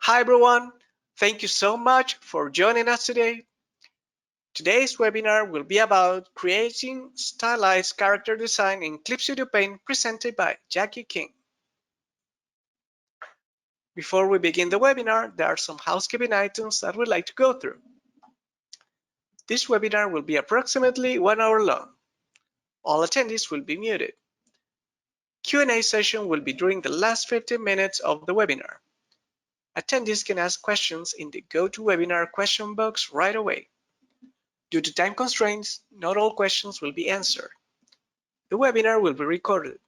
Hi everyone, thank you so much for joining us today. Today's webinar will be about creating stylized character design in Clip Studio Paint presented by Jaki King. Before we begin the webinar, there are some housekeeping items that we'd like to go through. This webinar will be approximately 1 hour long. All attendees will be muted. Q&A session will be during the last 15 minutes of the webinar. Attendees can ask questions in the GoToWebinar question box right away. Due to time constraints, not all questions will be answered. The webinar will be recorded,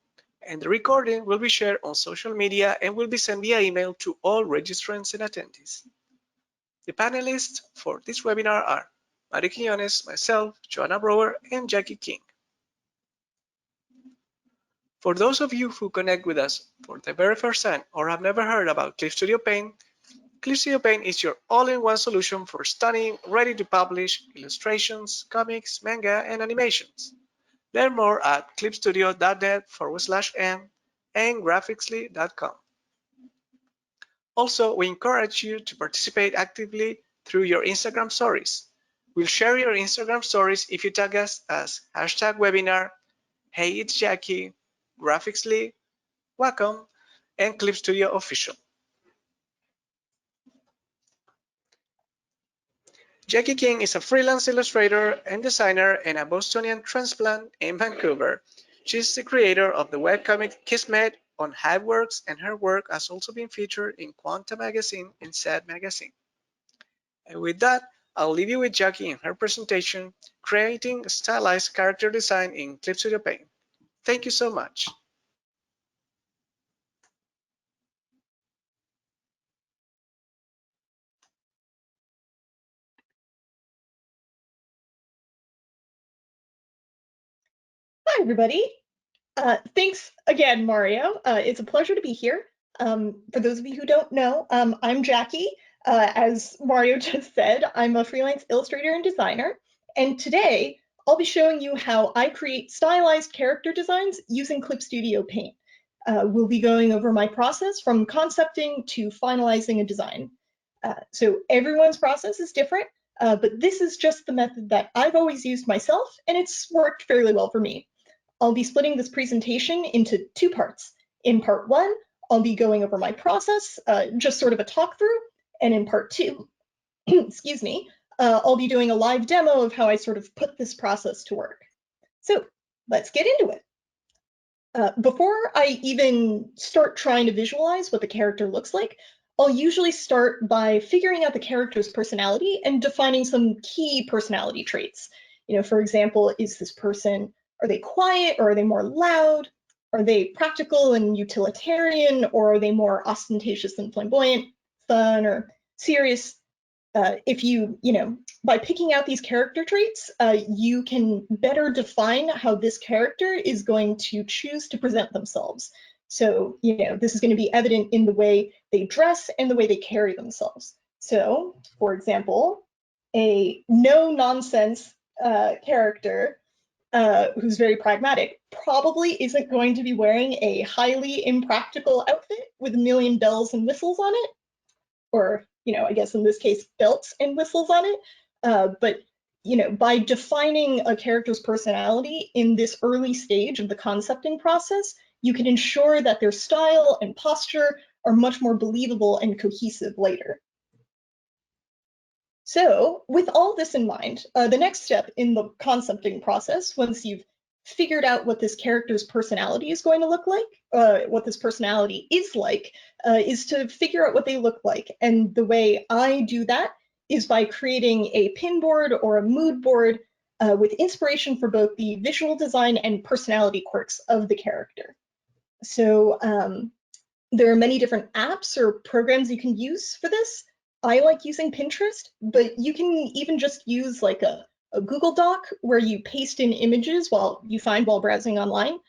and the recording will be shared on social media and will be sent via email to all registrants and attendees. The panelists for this webinar are Mario Quiñones, myself, Joanna Brower, and Jaki King. For those of you who connect with us for the very first time or have never heard about Clip Studio Paint, Clip Studio Paint is your all-in-one solution for stunning, ready-to-publish illustrations, comics, manga, and animations. Learn more at clipstudio.net/n and graphixly.com. Also, we encourage you to participate actively through your Instagram stories. We'll share your Instagram stories if you tag us as #webinar, Hey It's Jaki, Graphixly, Wacom, and Clip Studio Official. Jaki King is a freelance illustrator and designer and a Bostonian transplant in Vancouver. She's the creator of the webcomic KISMET on Hiveworks, and her work has also been featured in Quanta magazine and Sad magazine. And with that, I'll leave you with Jaki in her presentation, creating stylized character design in Clip Studio Paint. Thank you so much. Hi, everybody. Thanks again, Mario. It's a pleasure to be here. For those of you who don't know, I'm Jaki. As Mario just said, I'm a freelance illustrator and designer. And today, I'll be showing you how I create stylized character designs using Clip Studio Paint. We'll be going over my process from concepting to finalizing a design. So everyone's process is different, but this is just the method that I've always used myself, and it's worked fairly well for me. I'll be splitting this presentation into two parts. In part one, I'll be going over my process, just sort of a talk through, and in part two, excuse me, I'll be doing a live demo of how I sort of put this process to work. So let's get into it. Before I even start trying to visualize what the character looks like, I'll usually start by figuring out the character's personality and defining some key personality traits. You know, for example, is this person, are they quiet or are they more loud? Are they practical and utilitarian, or are they more ostentatious and flamboyant, fun or serious? If you know, by picking out these character traits, you can better define how this character is going to choose to present themselves. So, you know, this is going to be evident in the way they dress and the way they carry themselves. So, for example, a no-nonsense character who's very pragmatic probably isn't going to be wearing a highly impractical outfit with a million bells and whistles on it, or, you know, I guess in this case, belts and whistles on it. But, you know, by defining a character's personality in this early stage of the concepting process, you can ensure that their style and posture are much more believable and cohesive later. So with all this in mind, the next step in the concepting process, once you've figured out what this character's personality is going to look like, what this personality is like, is to figure out what they look like. And the way I do that is by creating a pin board or a mood board with inspiration for both the visual design and personality quirks of the character. So there are many different apps or programs you can use for this. I like using Pinterest, but you can even just use like a Google Doc where you paste in images while browsing online.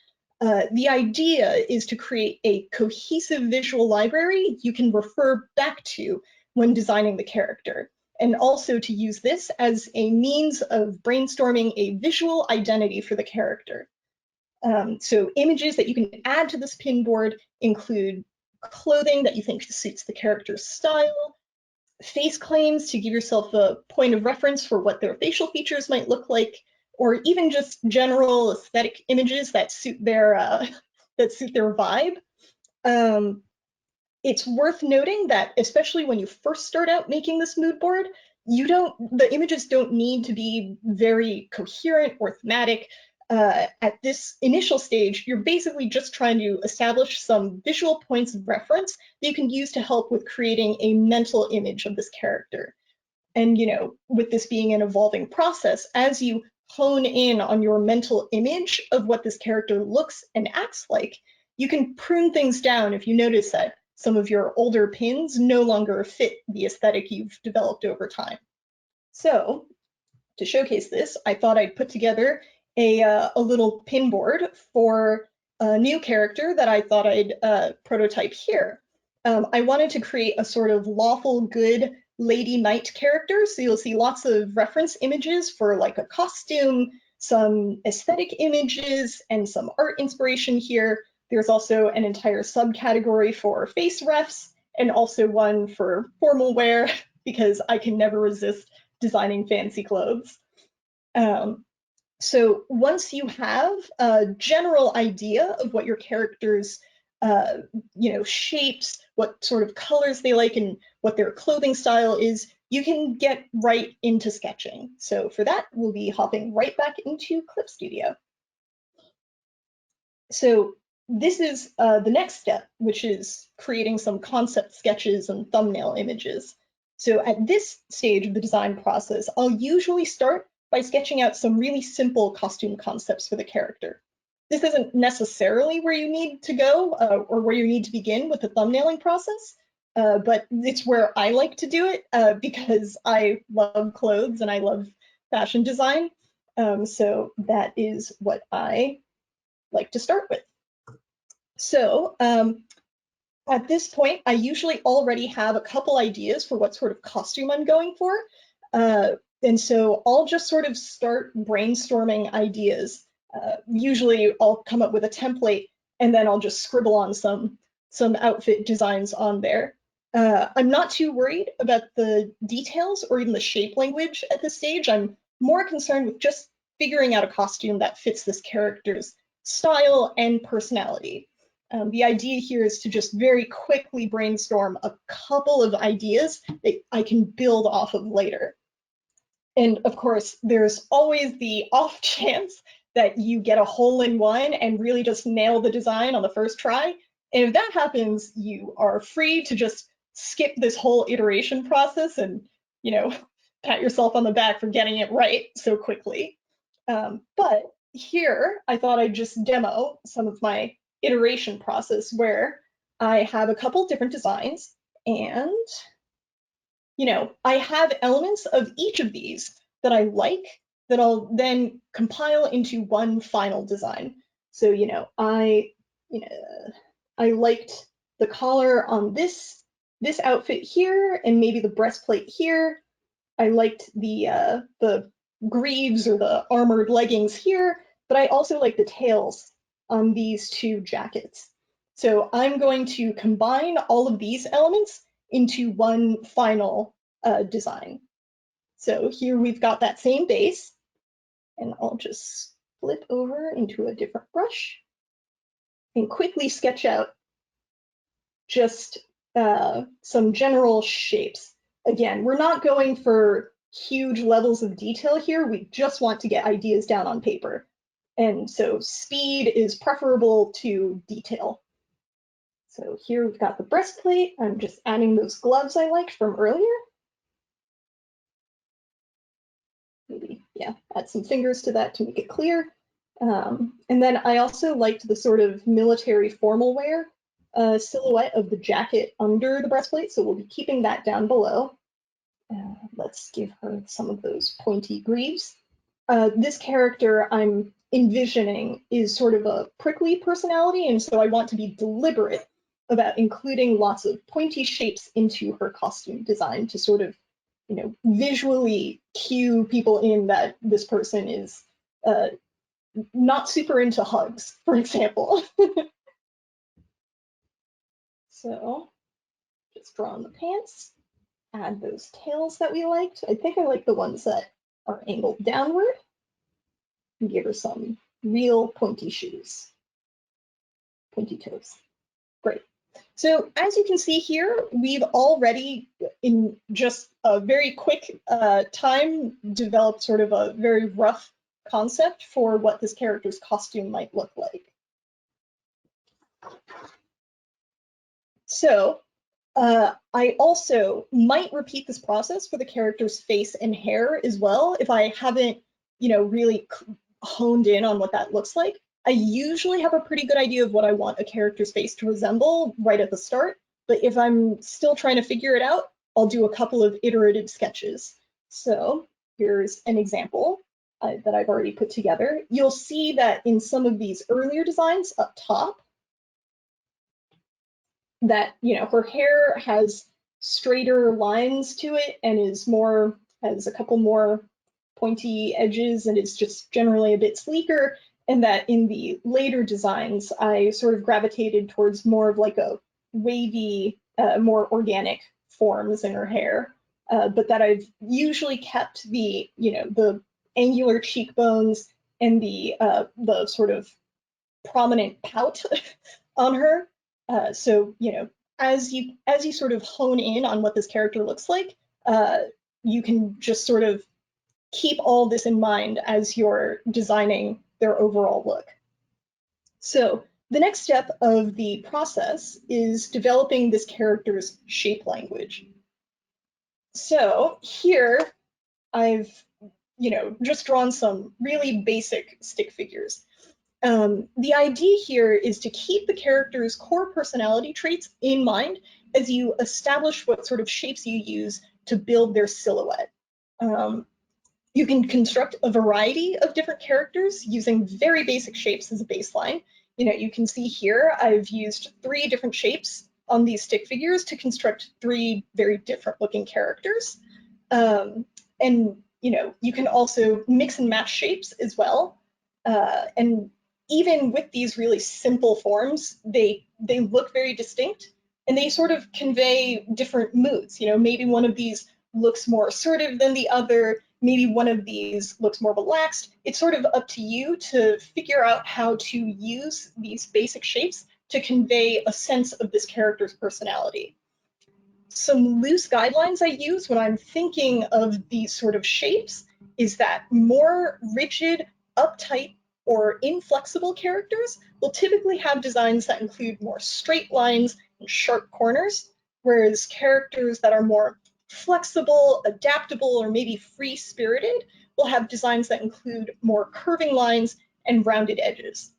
The idea is to create a cohesive visual library you can refer back to when designing the character, and also to use this as a means of brainstorming a visual identity for the character. So images that you can add to this pin board include clothing that you think suits the character's style, face claims to give yourself a point of reference for what their facial features might look like, or even just general aesthetic images that suit their vibe. It's worth noting that, especially when you first start out making this mood board, the images don't need to be very coherent or thematic. At this initial stage, you're basically just trying to establish some visual points of reference that you can use to help with creating a mental image of this character. And, with this being an evolving process, as you hone in on your mental image of what this character looks and acts like, you can prune things down if you notice that some of your older pins no longer fit the aesthetic you've developed over time. So, to showcase this, I thought I'd put together a little pin board for a new character that I thought I'd prototype here. I wanted to create a sort of lawful good lady knight character, so you'll see lots of reference images for like a costume, some aesthetic images, and some art inspiration here. There's also an entire subcategory for face refs, and also one for formal wear, because I can never resist designing fancy clothes. So once you have a general idea of what your character's shapes, what sort of colors they like, and what their clothing style is, you can get right into sketching. So for that, we'll be hopping right back into Clip Studio. So this is the next step, which is creating some concept sketches and thumbnail images. So at this stage of the design process, I'll usually start by sketching out some really simple costume concepts for the character. This isn't necessarily where you need to go or where you need to begin with the thumbnailing process, but it's where I like to do it because I love clothes and I love fashion design. So that is what I like to start with. So at this point, I usually already have a couple ideas for what sort of costume I'm going for. And so I'll just sort of start brainstorming ideas. Usually I'll come up with a template and then I'll just scribble on some outfit designs on there. I'm not too worried about the details or even the shape language at this stage. I'm more concerned with just figuring out a costume that fits this character's style and personality. The idea here is to just very quickly brainstorm a couple of ideas that I can build off of later. And of course, there's always the off chance that you get a hole-in-one and really just nail the design on the first try. And if that happens, you are free to just skip this whole iteration process and, pat yourself on the back for getting it right so quickly. But here, I thought I'd just demo some of my iteration process where I have a couple different designs and I have elements of each of these that I like that I'll then compile into one final design. So, I liked the collar on this outfit here and maybe the breastplate here. I liked the greaves or the armored leggings here, but I also like the tails on these two jackets. So I'm going to combine all of these elements into one final design. So here we've got that same base, and I'll just flip over into a different brush and quickly sketch out just some general shapes. Again, we're not going for huge levels of detail here. We just want to get ideas down on paper. And so speed is preferable to detail. So here we've got the breastplate. I'm just adding those gloves I liked from earlier. Maybe, yeah, add some fingers to that to make it clear. And then I also liked the sort of military formal wear silhouette of the jacket under the breastplate, so we'll be keeping that down below. Let's give her some of those pointy greaves. This character I'm envisioning is sort of a prickly personality, and so I want to be deliberate about including lots of pointy shapes into her costume design to sort of, visually cue people in that this person is not super into hugs, for example. So just draw on the pants, add those tails that we liked. I think I like the ones that are angled downward, and give her some real pointy shoes, pointy toes. Great. So as you can see here, we've already, in just a very quick time, developed sort of a very rough concept for what this character's costume might look like. So I also might repeat this process for the character's face and hair as well if I haven't, really honed in on what that looks like. I usually have a pretty good idea of what I want a character's face to resemble right at the start, but if I'm still trying to figure it out, I'll do a couple of iterated sketches. So here's an example that I've already put together. You'll see that in some of these earlier designs up top, that, her hair has straighter lines to it and has a couple more pointy edges and is just generally a bit sleeker. And that in the later designs, I sort of gravitated towards more of like a wavy, more organic forms in her hair. But that I've usually kept the angular cheekbones and the sort of prominent pout on her. So, as you sort of hone in on what this character looks like, you can just sort of keep all this in mind as you're designing their overall look. So the next step of the process is developing this character's shape language. So here I've, just drawn some really basic stick figures. The idea here is to keep the character's core personality traits in mind as you establish what sort of shapes you use to build their silhouette. You can construct a variety of different characters using very basic shapes as a baseline. You can see here I've used 3 different shapes on these stick figures to construct 3 very different looking characters. And you can also mix and match shapes as well. And even with these really simple forms, they look very distinct and they sort of convey different moods. Maybe one of these looks more assertive than the other. Maybe one of these looks more relaxed. It's sort of up to you to figure out how to use these basic shapes to convey a sense of this character's personality. Some loose guidelines I use when I'm thinking of these sort of shapes is that more rigid, uptight, or inflexible characters will typically have designs that include more straight lines and sharp corners, whereas characters that are more flexible, adaptable, or maybe free-spirited will have designs that include more curving lines and rounded edges.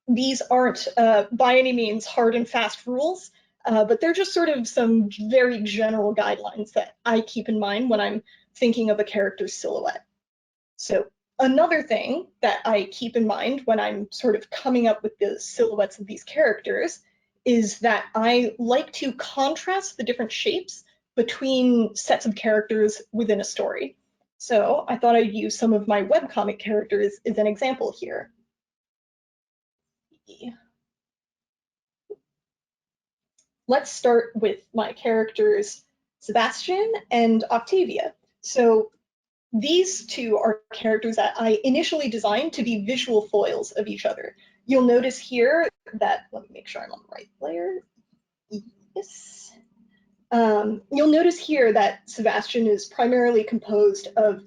These aren't by any means hard and fast rules, but they're just sort of some very general guidelines that I keep in mind when I'm thinking of a character's silhouette. So another thing that I keep in mind when I'm sort of coming up with the silhouettes of these characters is that I like to contrast the different shapes between sets of characters within a story. So I thought I'd use some of my webcomic characters as an example here. Let's start with my characters, Sebastian and Octavia. So these 2 are characters that I initially designed to be visual foils of each other. You'll notice here that, let me make sure I'm on the right layer. Yes. You'll notice here that Sebastian is primarily composed of,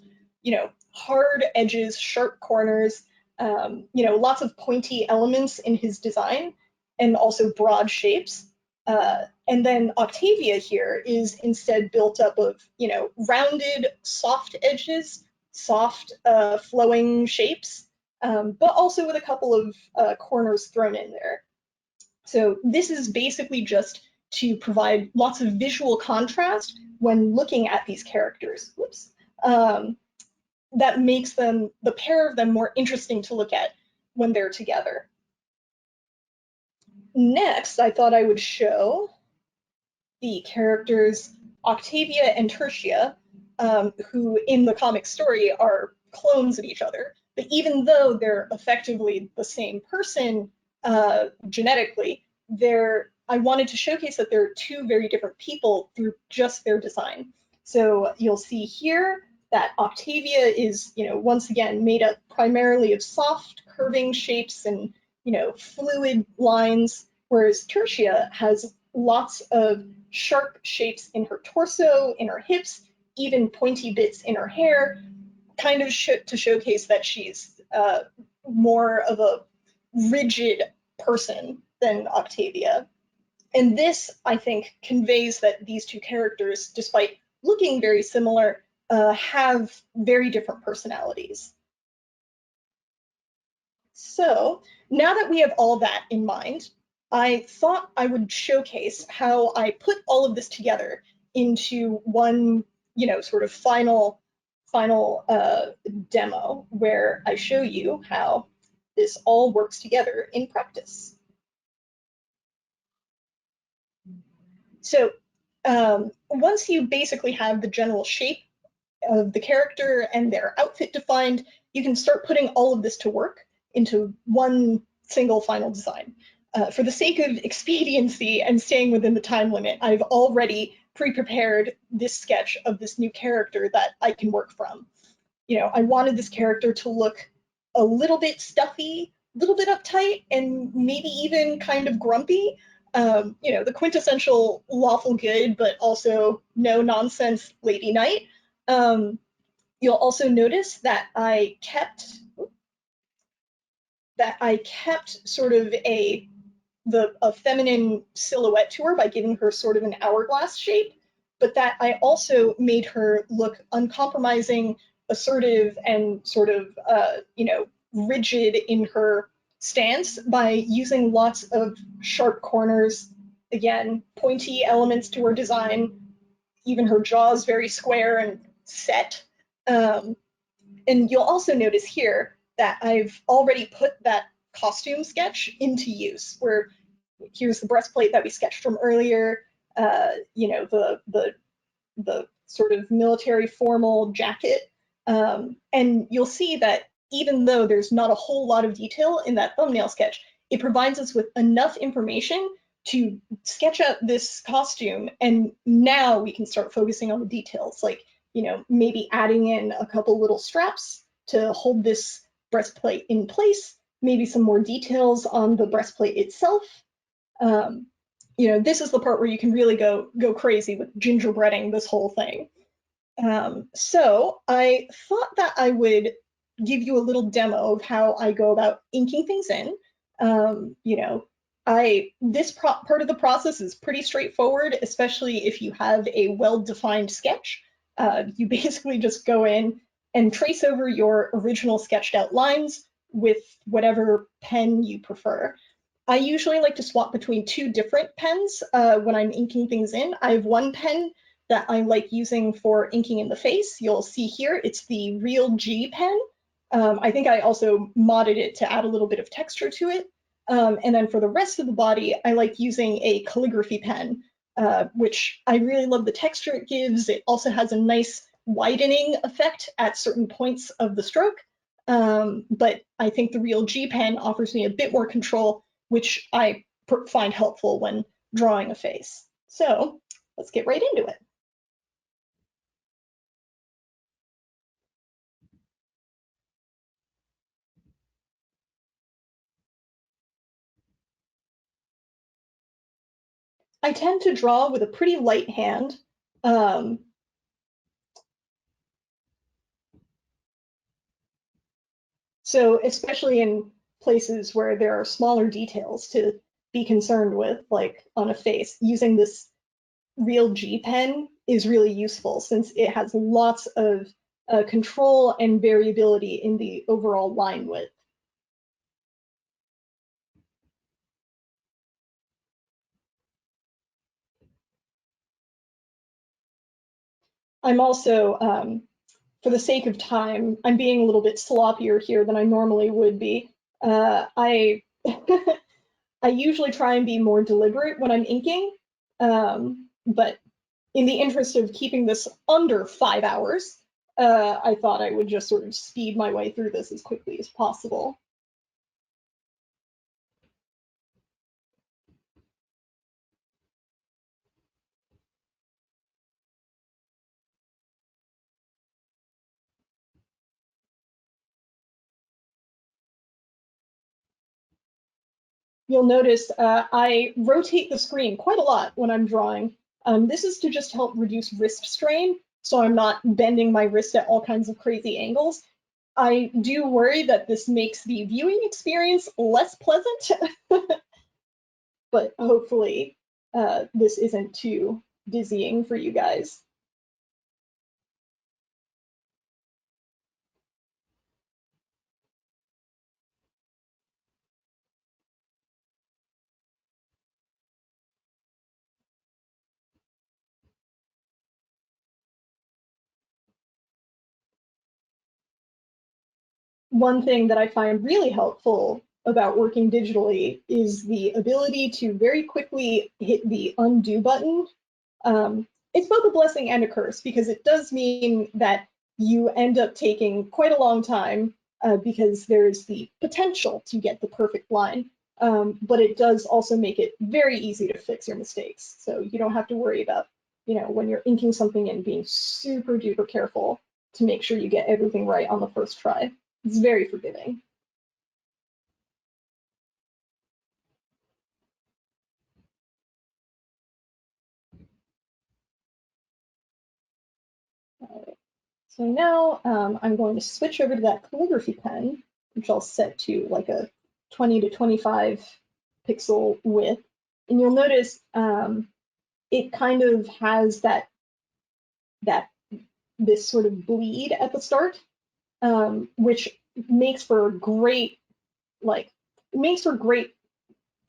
hard edges, sharp corners, lots of pointy elements in his design, and also broad shapes. And then Octavia here is instead built up of, rounded, soft edges, soft, flowing shapes, but also with a couple of corners thrown in there. So this is basically just to provide lots of visual contrast when looking at these characters. Whoops. That makes them, the pair of them, more interesting to look at when they're together. Next, I thought I would show the characters Octavia and Tertia, who in the comic story are clones of each other. But even though they're effectively the same person genetically, their I wanted to showcase that they're two very different people through just their design. So you'll see here that Octavia is, once again, made up primarily of soft curving shapes and, fluid lines, whereas Tertia has lots of sharp shapes in her torso, in her hips, even pointy bits in her hair, kind of to showcase that she's more of a rigid person than Octavia. And this, I think, conveys that these two characters, despite looking very similar, have very different personalities. So now that we have all that in mind, I thought I would showcase how I put all of this together into one, sort of final demo where I show you how this all works together in practice. So once you basically have the general shape of the character and their outfit defined, you can start putting all of this to work into one single final design. For the sake of expediency and staying within the time limit, I've already pre-prepared this sketch of this new character that I can work from. I wanted this character to look a little bit stuffy, a little bit uptight, and maybe even kind of grumpy. The quintessential lawful good, but also no nonsense lady knight. You'll also notice that I kept sort of a feminine silhouette to her by giving her sort of an hourglass shape, but that I also made her look uncompromising, assertive, and sort of rigid in her stance by using lots of sharp corners, again, pointy elements to her design, even her jaws very square and set. And you'll also notice here that I've already put that costume sketch into use, where here's the breastplate that we sketched from earlier, the sort of military formal jacket. And you'll see that even though there's not a whole lot of detail in that thumbnail sketch, it provides us with enough information to sketch out this costume, and now we can start focusing on the details, like maybe adding in a couple little straps to hold this breastplate in place, maybe some more details on the breastplate itself. This is the part where you can really go crazy with gingerbreading this whole thing. So I thought that I would give you a little demo of how I go about inking things in. This part of the process is pretty straightforward, especially if you have a well-defined sketch. You basically just go in and trace over your original sketched out lines with whatever pen you prefer. I usually like to swap between two different pens when I'm inking things in. I have one pen that I like using for inking in the face. You'll see here, it's the Real G pen. I think I also modded it to add a little bit of texture to it. And then for the rest of the body, I like using a calligraphy pen, which I really love the texture it gives. It also has a nice widening effect at certain points of the stroke. But I think the Real G pen offers me a bit more control, which I find helpful when drawing a face. So let's get right into it. I tend to draw with a pretty light hand. So especially in places where there are smaller details to be concerned with, like on a face, using this Real G pen is really useful since it has lots of control and variability in the overall line width. I'm also, for the sake of time, I'm being a little bit sloppier here than I normally would be. I I usually try and be more deliberate when I'm inking, but in the interest of keeping this under 5 hours, I thought I would just sort of speed my way through this as quickly as possible. you'll notice I rotate the screen quite a lot when I'm drawing. This is to just help reduce wrist strain, so I'm not bending my wrist at all kinds of crazy angles. I do worry that this makes the viewing experience less pleasant, but hopefully this isn't too dizzying for you guys. One thing that I find really helpful about working digitally is the ability to very quickly hit the undo button. It's both a blessing and a curse, because it does mean that you end up taking quite a long time because there's the potential to get the perfect line. But it does also make it very easy to fix your mistakes. So you don't have to worry about, when you're inking something in, being super duper careful to make sure you get everything right on the first try. It's very forgiving. All right. So now I'm going to switch over to that calligraphy pen, which I'll set to like a 20 to 25 pixel width. And you'll notice it kind of has this sort of bleed at the start, which makes for great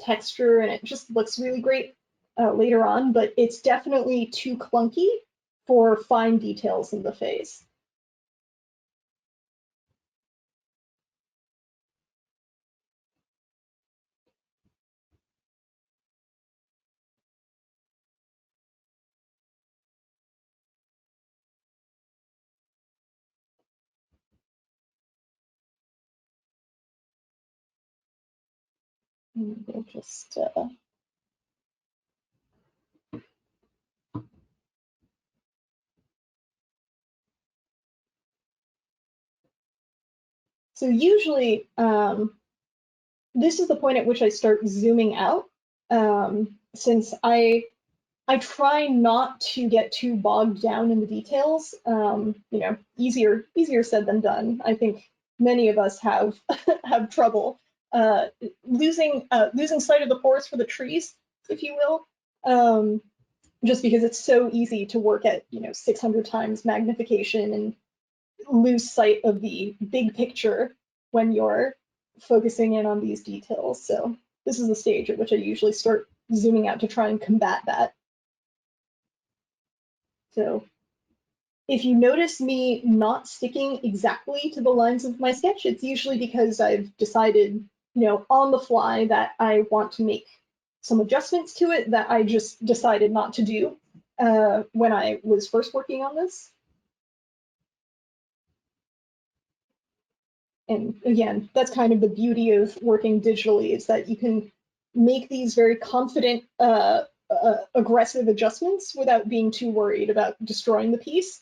texture, and it just looks really great later on, but it's definitely too clunky for fine details in the face. And we'll just so usually this is the point at which I start zooming out, since I try not to get too bogged down in the details. Easier said than done. I think many of us have have trouble losing sight of the forest for the trees, if you will, just because it's so easy to work at 600 times magnification and lose sight of the big picture when you're focusing in on these details. So this is the stage at which I usually start zooming out to try and combat that. So if you notice me not sticking exactly to the lines of my sketch, it's usually because I've decided, on the fly that I want to make some adjustments to it that I just decided not to do when I was first working on this. And again, that's kind of the beauty of working digitally, is that you can make these very confident, aggressive adjustments without being too worried about destroying the piece.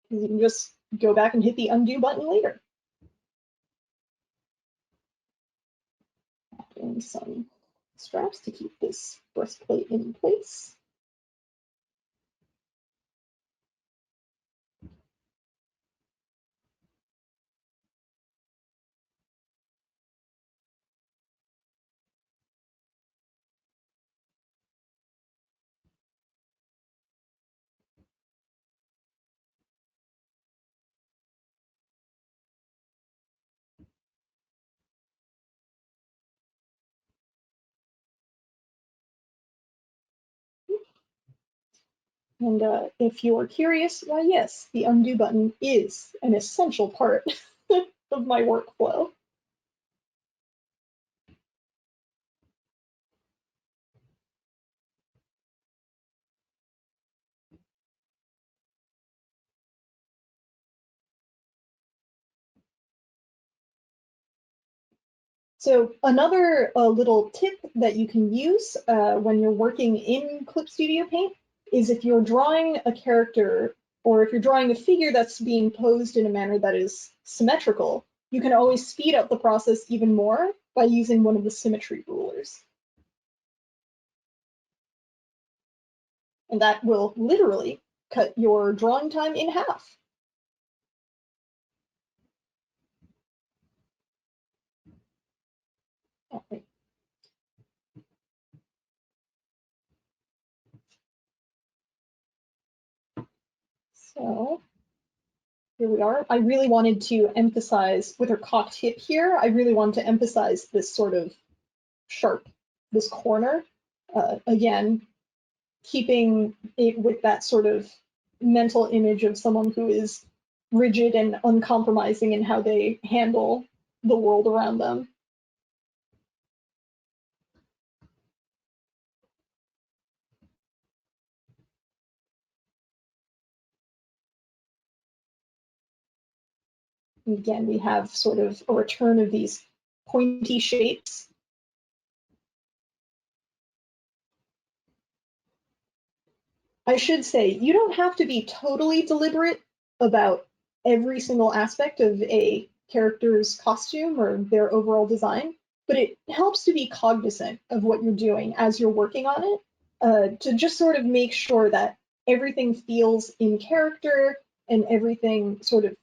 You can just go back and hit the undo button later. Adding some straps to keep this breastplate in place. And if you're curious, why yes, the undo button is an essential part of my workflow. So another little tip that you can use when you're working in Clip Studio Paint is if you're drawing a character, or if you're drawing a figure that's being posed in a manner that is symmetrical, you can always speed up the process even more by using one of the Symmetry Rulers. And that will literally cut your drawing time in half. All right. So here we are. I really wanted to emphasize, with her cocked hip here, I really wanted to emphasize this sort of sharp, this corner. Again, keeping it with that sort of mental image of someone who is rigid and uncompromising in how they handle the world around them. And again, we have sort of a return of these pointy shapes. I should say, you don't have to be totally deliberate about every single aspect of a character's costume or their overall design, but it helps to be cognizant of what you're doing as you're working on it, to just sort of make sure that everything feels in character and everything sort of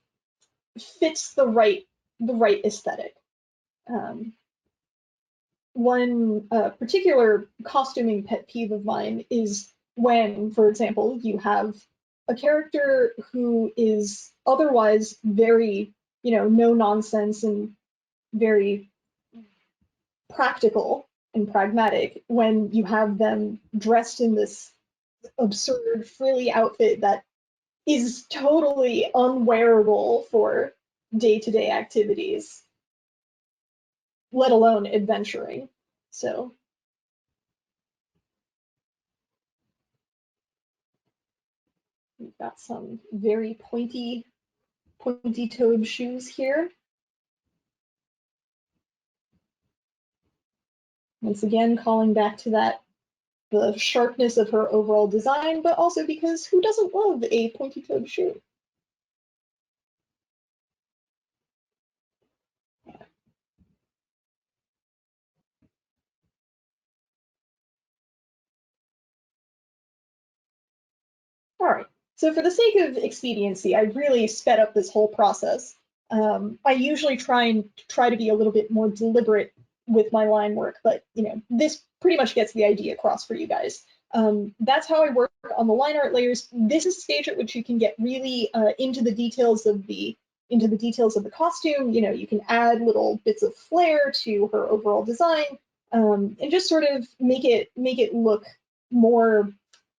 fits the right aesthetic. One particular costuming pet peeve of mine is when, for example, you have a character who is otherwise very, no nonsense and very practical and pragmatic, when you have them dressed in this absurd frilly outfit that is totally unwearable for day-to-day activities, let alone adventuring. So we've got some very pointy-toed shoes here. Once again, calling back to that, the sharpness of her overall design, but also because who doesn't love a pointy-toed shoe? All right, so for the sake of expediency, I really sped up this whole process. I usually try to be a little bit more deliberate with my line work, but this pretty much gets the idea across for you guys. That's how I work on the line art layers. This is a stage at which you can get really into the details of the costume. You can add little bits of flair to her overall design, and just sort of make it look more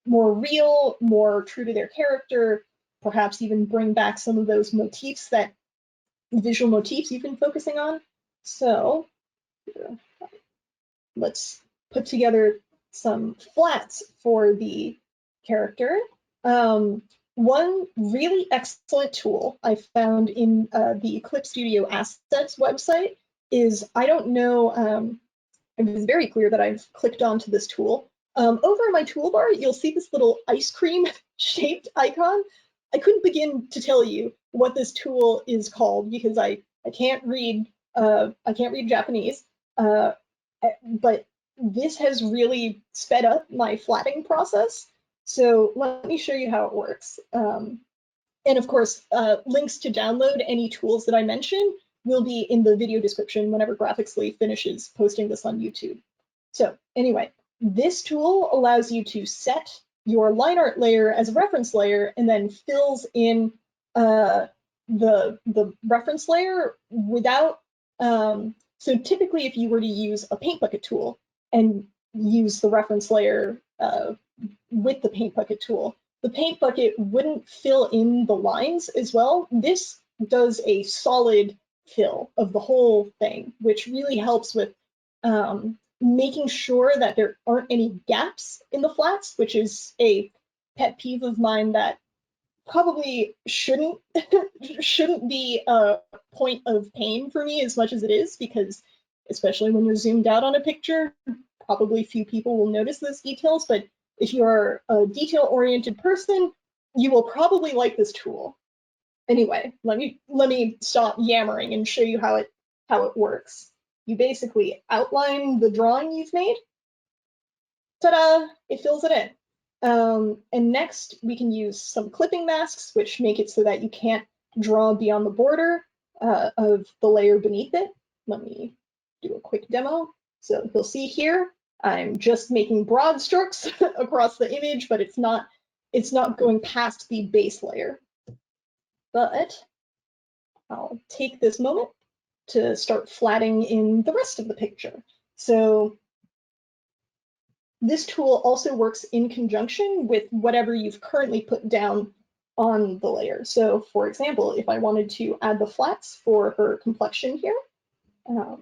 real, more true to their character, perhaps even bring back some of those motifs, that visual motifs you've been focusing on. So let's put together some flats for the character. One really excellent tool I found in the Clip Studio Assets website is, I don't know, it was very clear that I've clicked onto this tool. Over in my toolbar, you'll see this little ice cream shaped icon. I couldn't begin to tell you what this tool is called because I can't read Japanese, but this has really sped up my flatting process. So let me show you how it works. And of course, links to download any tools that I mention will be in the video description whenever Graphicsly finishes posting this on YouTube. So anyway, this tool allows you to set your line art layer as a reference layer and then fills in the reference layer without, so typically if you were to use a paint bucket tool and use the reference layer with the paint bucket tool, the paint bucket wouldn't fill in the lines as well. This does a solid fill of the whole thing, which really helps with making sure that there aren't any gaps in the flats, which is a pet peeve of mine that probably shouldn't be a point of pain for me as much as it is, because especially when you're zoomed out on a picture, probably few people will notice those details, but if you're a detail-oriented person, you will probably like this tool. Anyway, let me stop yammering and show you how it works. you basically outline the drawing you've made. Ta-da! It fills it in. And next, we can use some clipping masks, which make it so that you can't draw beyond the border of the layer beneath it. Let me do a quick demo. So you'll see here, I'm just making broad strokes across the image, but it's not going past the base layer. But I'll take this moment to start flattening in the rest of the picture. So this tool also works in conjunction with whatever you've currently put down on the layer. So for example, if I wanted to add the flats for her complexion here, I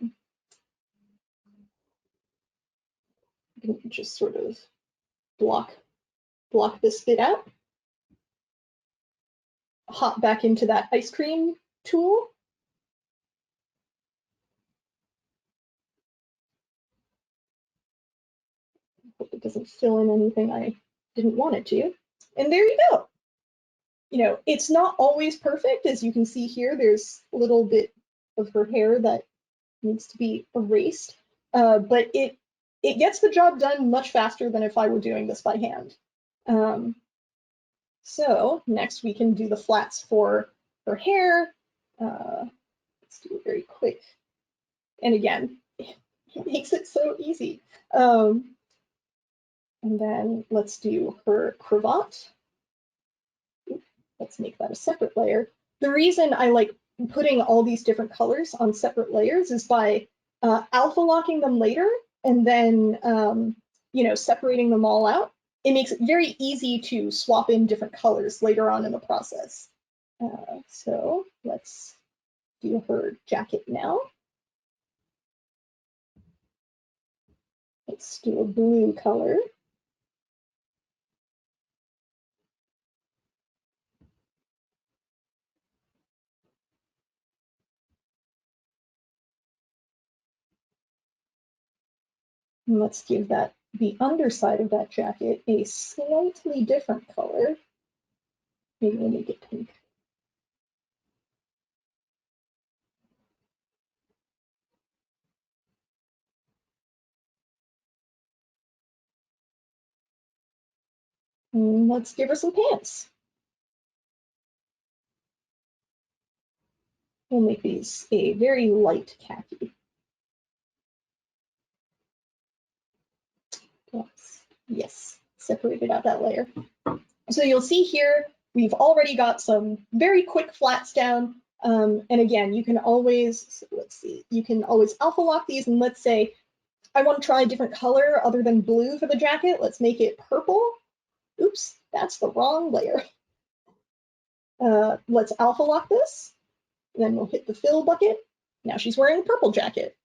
can just sort of block this bit out, hop back into that ice cream tool, hope it doesn't fill in anything I didn't want it to, and there you go. You know, it's not always perfect. As you can see here, there's a little bit of her hair that needs to be erased, but it gets the job done much faster than if I were doing this by hand. So next we can do the flats for her hair. Let's do it very quick. And again, it makes it so easy. And then let's do her cravat. Let's make that a separate layer. The reason I like putting all these different colors on separate layers is by alpha locking them later and then you know, separating them all out. It makes it very easy to swap in different colors later on in the process. So let's do her jacket now. Let's do a blue color. And let's give that the underside of that jacket a slightly different color. Maybe we'll make it pink. And let's give her some pants. We'll make these a very light khaki. Yes, separated out that layer. So you'll see here, we've already got some very quick flats down. And again, you can always, so let's see, you can always alpha lock these. And let's say I want to try a different color other than blue for the jacket. Let's make it purple. Oops, that's the wrong layer. Let's alpha lock this. And then we'll hit the fill bucket. Now she's wearing a purple jacket.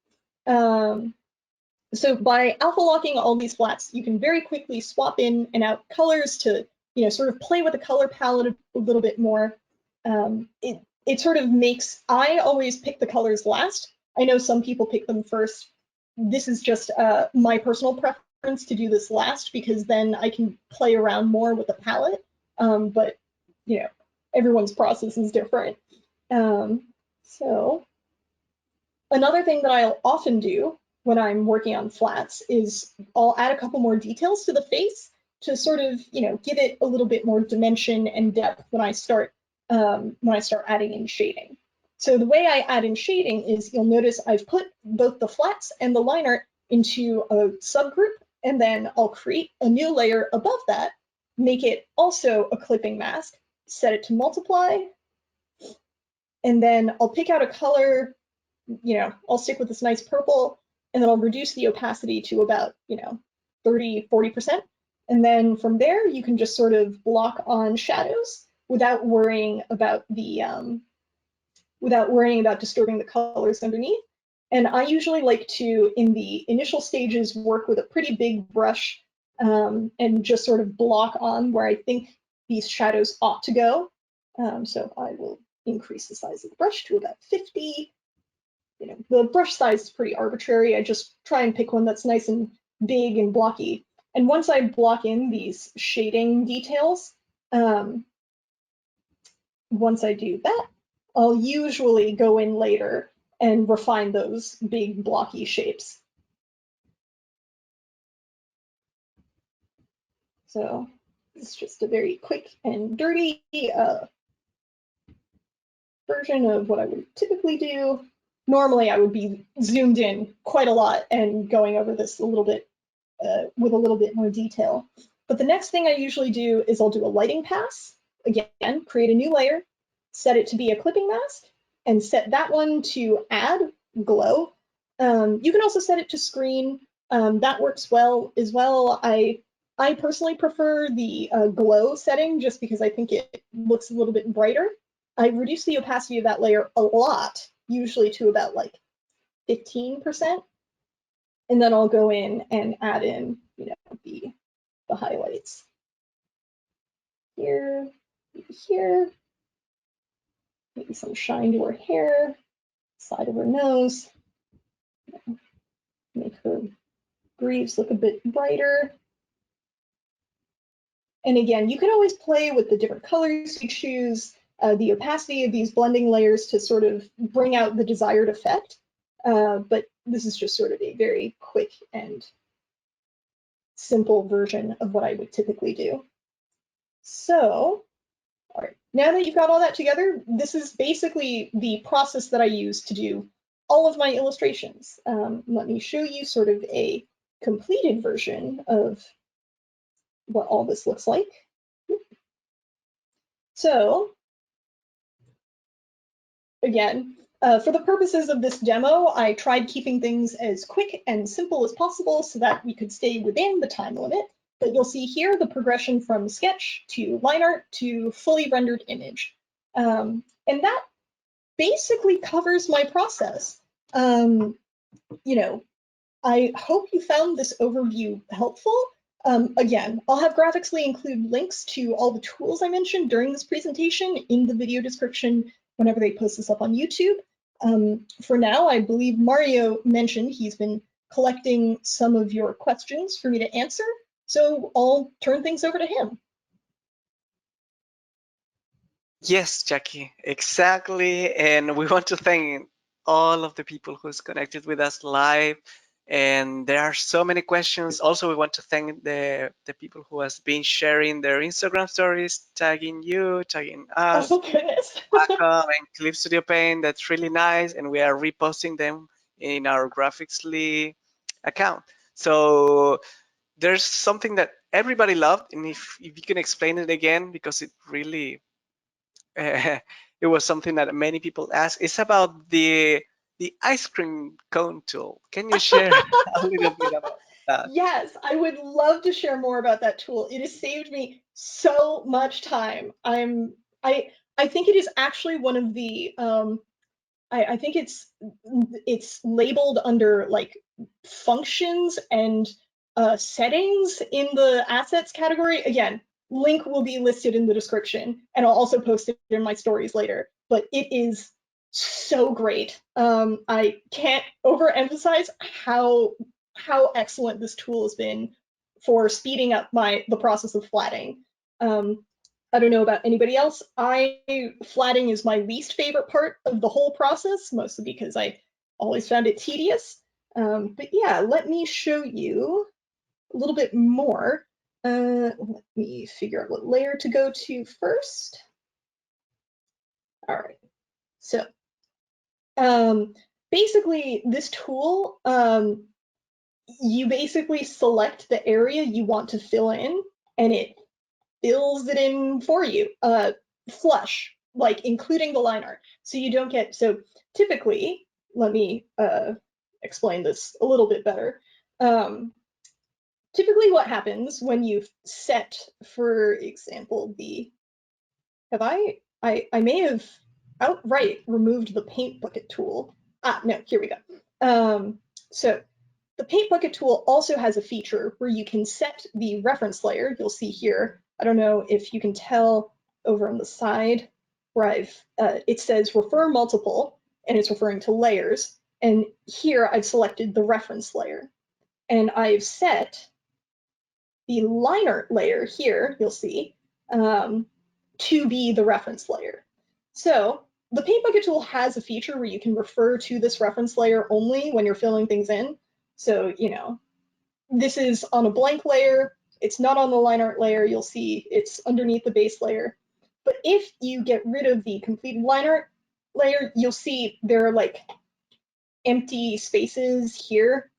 So by alpha locking all these flats, you can very quickly swap in and out colors to, you know, sort of play with the color palette a little bit more. It sort of makes, I always pick the colors last. I know some people pick them first. This is just my personal preference to do this last because then I can play around more with the palette. But, you know, everyone's process is different. So another thing that I'll often do when I'm working on flats is I'll add a couple more details to the face to sort of, you know, give it a little bit more dimension and depth when I start adding in shading. So the way I add in shading is you'll notice I've put both the flats and the line art into a subgroup, and then I'll create a new layer above that, make it also a clipping mask, set it to multiply, and then I'll pick out a color, you know, I'll stick with this nice purple, and then I'll reduce the opacity to about, you know, 30, 40%. And then from there, you can just sort of block on shadows without worrying about disturbing the colors underneath. And I usually like to, in the initial stages, work with a pretty big brush and just sort of block on where I think these shadows ought to go. So I will increase the size of the brush to about 50. You know, the brush size is pretty arbitrary. I just try and pick one that's nice and big and blocky. And once I block in these shading details, once I do that, I'll usually go in later and refine those big blocky shapes. So it's just a very quick and dirty version of what I would typically do. Normally I would be zoomed in quite a lot and going over this a little bit with a little bit more detail. But the next thing I usually do is I'll do a lighting pass. Again, create a new layer, set it to be a clipping mask, and set that one to add glow. You can also set it to screen. That works well as well. I personally prefer the glow setting just because I think it looks a little bit brighter. I reduce the opacity of that layer a lot, usually to about like 15%. And then I'll go in and add in, you know, the highlights. Here, here, maybe some shine to her hair, side of her nose. Make her greaves look a bit brighter. And again, you can always play with the different colors you choose, the opacity of these blending layers to sort of bring out the desired effect. But this is just sort of a very quick and simple version of what I would typically do. So, all right, now that you've got all that together, this is basically the process that I use to do all of my illustrations. Let me show you sort of a completed version of what all this looks like. So, again, for the purposes of this demo, I tried keeping things as quick and simple as possible so that we could stay within the time limit. But you'll see here the progression from sketch to line art to fully rendered image. And that basically covers my process. You know, I hope you found this overview helpful. Again, I'll have Graphicsly include links to all the tools I mentioned during this presentation in the video description whenever they post this up on YouTube. For now, I believe Mario mentioned he's been collecting some of your questions for me to answer, so I'll turn things over to him. Yes, Jackie, exactly. And we want to thank all of the people who's connected with us live. And there are so many questions. Also, we want to thank the people who has been sharing their Instagram stories, tagging you, tagging us. Oh, goodness. Wacom and Clip Studio Paint. That's really nice. And we are reposting them in our Graphicsly account. So there's something that everybody loved. And if you can explain it again, because it really, it was something that many people asked. It's about the ice cream cone tool. Can you share a little bit about that? Yes, I would love to share more about that tool. It has saved me so much time. I think it is actually one of the I think it's labeled under like functions and settings in the assets category. Again, link will be listed in the description, and I'll also post it in my stories later. But it is so great. I can't overemphasize how excellent this tool has been for speeding up the process of flatting. I don't know about anybody else. Flatting is my least favorite part of the whole process, mostly because I always found it tedious. But yeah, let me show you a little bit more. Let me figure out what layer to go to first. All right, so basically this tool, you basically select the area you want to fill in, and it fills it in for you, flush, like including the line art. So you don't get, so typically, let me explain this a little bit better. Typically what happens when you set, for example, I may have outright removed the paint bucket tool. No, here we go. So the paint bucket tool also has a feature where you can set the reference layer. You'll see here, I don't know if you can tell over on the side where it says refer multiple, and it's referring to layers. And here I've selected the reference layer, and I've set the line art layer here, you'll see, to be the reference layer. So the Paint Bucket tool has a feature where you can refer to this reference layer only when you're filling things in. So, you know, this is on a blank layer. It's not on the line art layer. You'll see it's underneath the base layer. But if you get rid of the completed line art layer, you'll see there are like empty spaces here.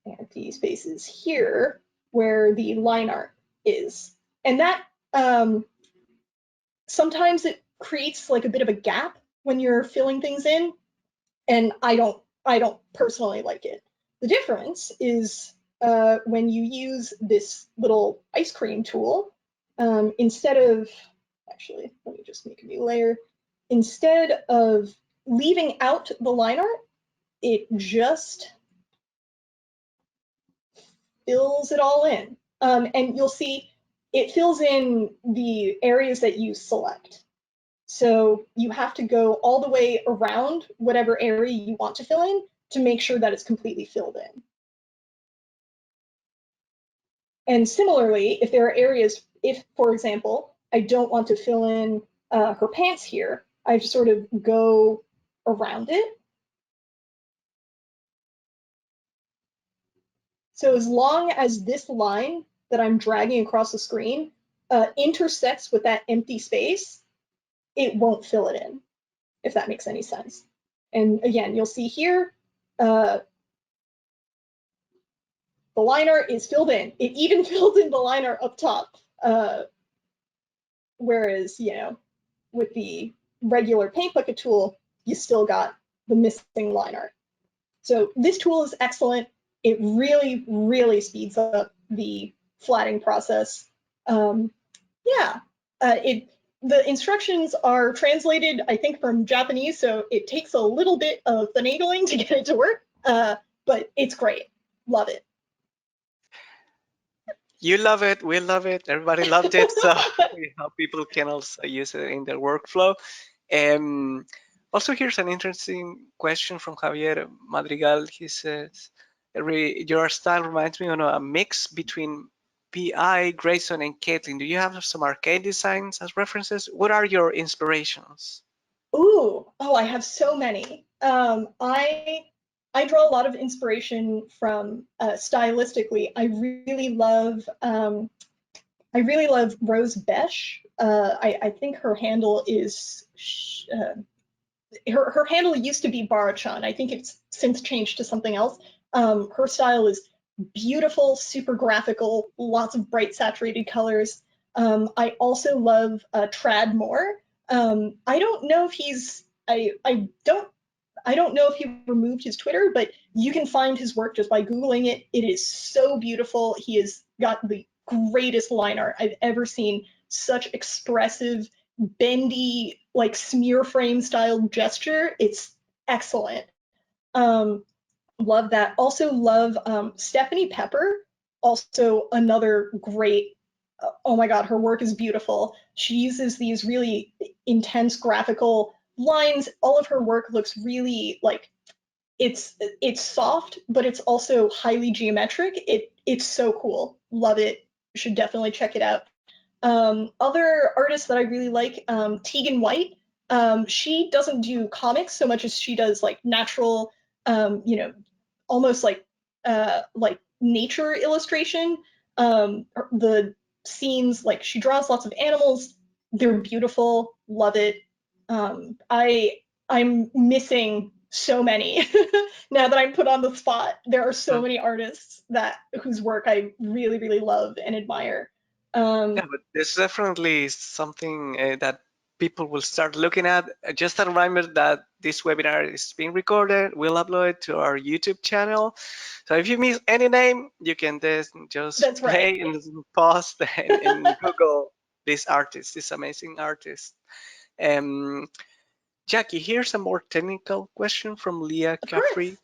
Empty spaces here where the line art is. And that sometimes it creates like a bit of a gap when you're filling things in, and I don't personally like it. The difference is when you use this little ice cream tool, instead of, actually, let me just make a new layer. Instead of leaving out the line art, it just fills it all in. And you'll see it fills in the areas that you select. So you have to go all the way around whatever area you want to fill in to make sure that it's completely filled in. And similarly, if there are areas, if, for example, I don't want to fill in her pants here, I just sort of go around it. So as long as this line that I'm dragging across the screen intersects with that empty space, it won't fill it in, if that makes any sense. And again, you'll see here, the line art is filled in. It even filled in the line art up top. Whereas, you know, with the regular Paint Bucket tool, you still got the missing line art. So this tool is excellent. It really, really speeds up the flatting process. The instructions are translated, I think, from Japanese, so it takes a little bit of finagling to get it to work, but it's great. Love it. You love it, we love it, everybody loved it, so we hope people can also use it in their workflow. Also, here's an interesting question from Javier Madrigal. He says, your style reminds me of a mix between P.I., Grayson, and Caitlin. Do you have some arcade designs as references? What are your inspirations? Oh, I have so many. I draw a lot of inspiration from stylistically. I really love Rose Besh. I think her handle is her handle used to be Barachan. I think it's since changed to something else. Her style is beautiful, super graphical, lots of bright saturated colors. I also love Trad Moore. I don't know if he's I don't know if he removed his Twitter, but you can find his work just by Googling it. It is so beautiful. He has got the greatest line art I've ever seen. Such expressive, bendy, like smear frame style gesture. It's excellent. Love that. Also love Stephanie Pepper. Also another great, oh my God, her work is beautiful. She uses these really intense graphical lines. All of her work looks really like it's soft, but it's also highly geometric. It's so cool. Love it. You should definitely check it out. Other artists that I really like, Tegan White. She doesn't do comics so much as she does like natural, you know, almost like nature illustration. The scenes, like she draws lots of animals. They're beautiful. Love it. I'm missing so many now that I'm put on the spot. There are so many artists whose work I really, really love and admire. Yeah, but this is definitely something that people will start looking at. Just a reminder that this webinar is being recorded. We'll upload it to our YouTube channel. So if you miss any name, you can just That's play right. and pause and Google this artist, this amazing artist. Jackie, here's a more technical question from Leah Caffrey.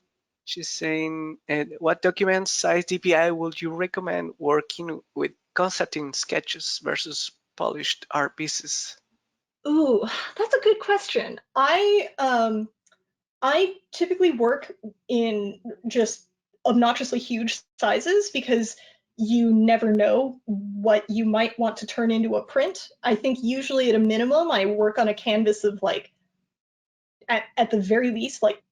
She's saying, what document size DPI would you recommend working with concepting sketches versus polished art pieces? Ooh, that's a good question. I typically work in just obnoxiously huge sizes because you never know what you might want to turn into a print. I think usually at a minimum, I work on a canvas of like, at the very least, like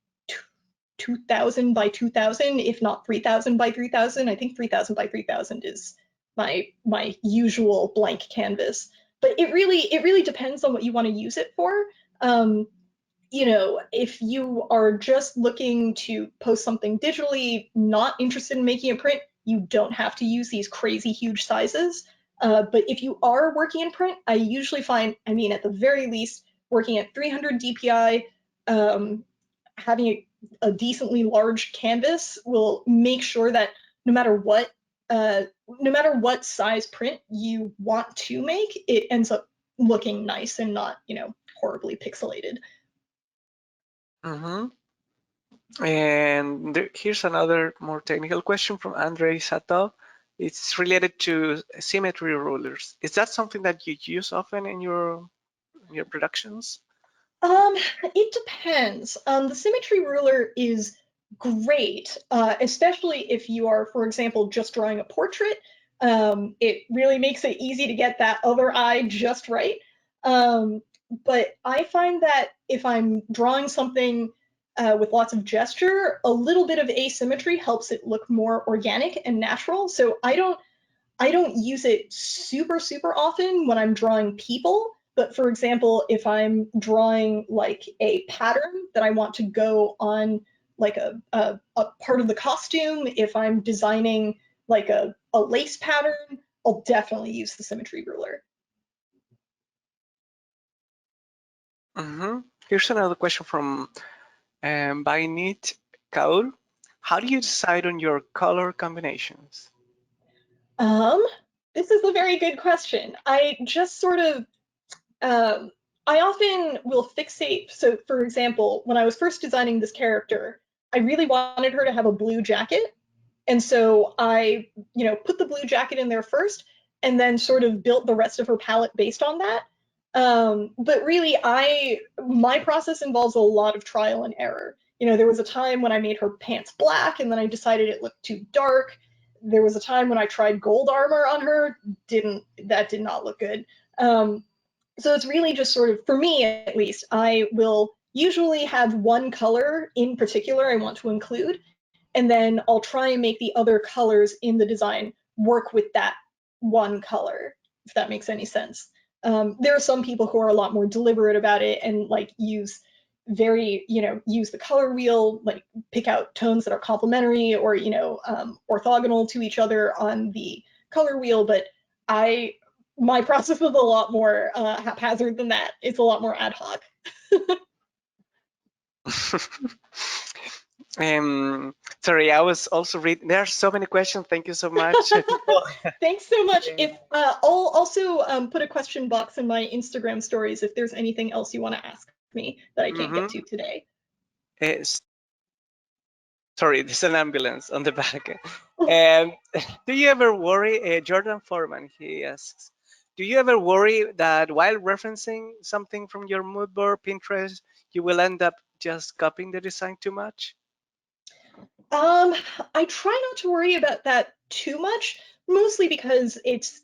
2,000 by 2,000, if not 3,000 by 3,000. I think 3,000 by 3,000 is my usual blank canvas. But it really depends on what you want to use it for. You know, if you are just looking to post something digitally, not interested in making a print, you don't have to use these crazy huge sizes. But if you are working in print, I usually find, I mean, at the very least, working at 300 DPI, having a decently large canvas will make sure that no matter what size print you want to make, it ends up looking nice and not, you know, horribly pixelated. Mm-hmm. And here's another more technical question from Andrei Satov. It's related to symmetry rulers. Is that something that you use often in your productions? It depends. The symmetry ruler is great, especially if you are, for example, just drawing a portrait. It really makes it easy to get that other eye just right. But I find that if I'm drawing something with lots of gesture, a little bit of asymmetry helps it look more organic and natural. So I don't use it super often when I'm drawing people, but for example, if I'm drawing like a pattern that I want to go on like a part of the costume, if I'm designing like a lace pattern, I'll definitely use the symmetry ruler. Mm-hmm. Here's another question from Bainit Kaur. How do you decide on your color combinations? Um, this is a very good question. I just sort of I often will fixate. So, for example, when I was first designing this character, I really wanted her to have a blue jacket. And so I, you know, put the blue jacket in there first and then sort of built the rest of her palette based on that. But really, my process involves a lot of trial and error. You know, there was a time when I made her pants black and then I decided it looked too dark. There was a time when I tried gold armor on her, that did not look good. So it's really just sort of, for me at least, I will usually have one color in particular I want to include, and then I'll try and make the other colors in the design work with that one color, if that makes any sense. There are some people who are a lot more deliberate about it and like use the color wheel, like pick out tones that are complementary or, orthogonal to each other on the color wheel. But my process is a lot more haphazard than that. It's a lot more ad hoc. Sorry, I was also reading. There are so many questions. Thank you so much. Thanks so much. If I'll also put a question box in my Instagram stories if there's anything else you want to ask me that I can't get to today. Sorry, there's an ambulance on the back. Do you ever worry, Jordan Foreman, he asks, do you ever worry that while referencing something from your mood board, Pinterest, you will end up just copying the design too much? I try not to worry about that too much, mostly because it's